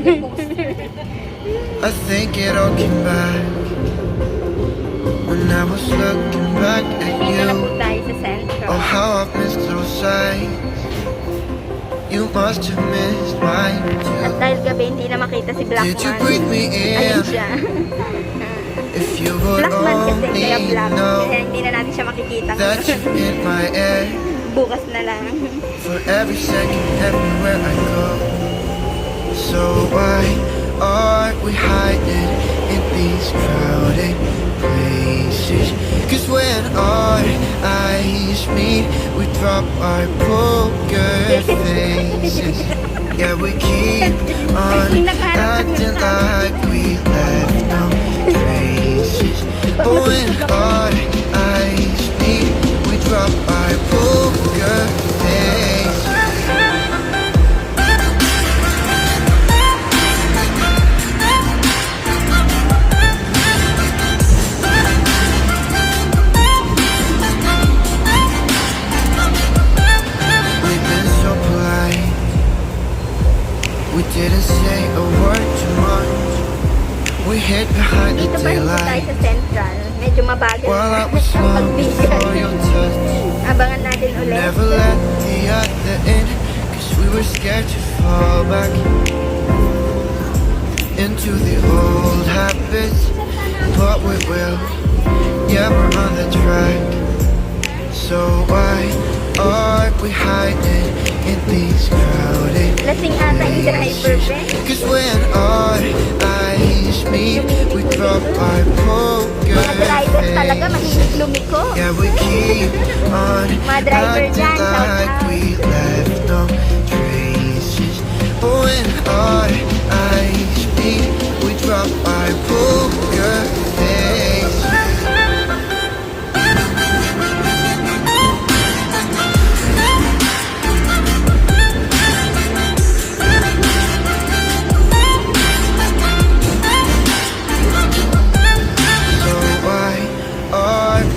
I think it all came back when I was looking back at you. Oh, how I've missed those sights. You must have missed mine too. At dahil gabi hindi na makita si Blackman. Did you breathe me in? Ayun siya. If you would Blackman kasi, only kaya black. know Kaya hindi na natin siya makikita. that you're in my air. Bukas na lang. For every second, everywhere I go. So why are we hiding in these crowded places? Cause when our eyes meet, we drop our poker faces. Yeah, we keep on acting like we left no traces. But when our eyes meet, we drop our poker faces. We didn't say a word too much. We hid behind the Dito pa rin po tayo daylight sa Central. Medyo mabagal while I na was ang longing for your pagbigan. touch. Abangan natin ulit. Never let the other in, cause we were scared to fall back into the old habits. But we will, yeah, we're on the track. So why are we hiding in these crowded Lasing ata yung driver, Ben. Cause when our eyes meet, we drop our poker Mga driver talaga, mahilig lumiko. Yeah, we keep on Mga driver acting dyan, shout like out. we left no traces. But when our eyes meet, we drop our poker face.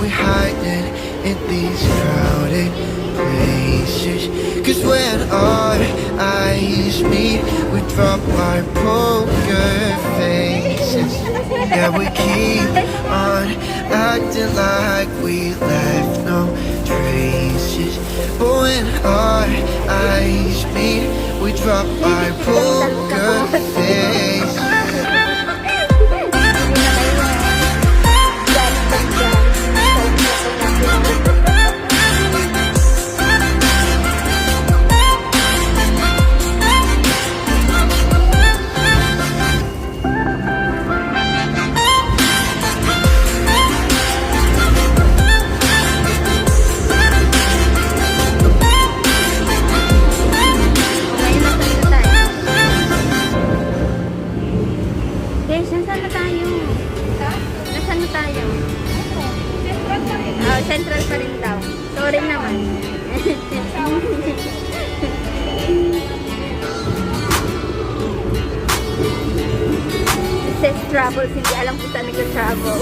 Hiding in these crowded places. Cause when our eyes meet, we drop our poker faces. Yeah, we keep on acting like we left no traces. But when our eyes meet, we drop our poker faces. Central pa rin daw. Sorry naman. Cess Travels, hindi alam kung saan nag-travel.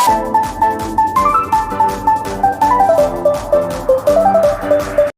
you.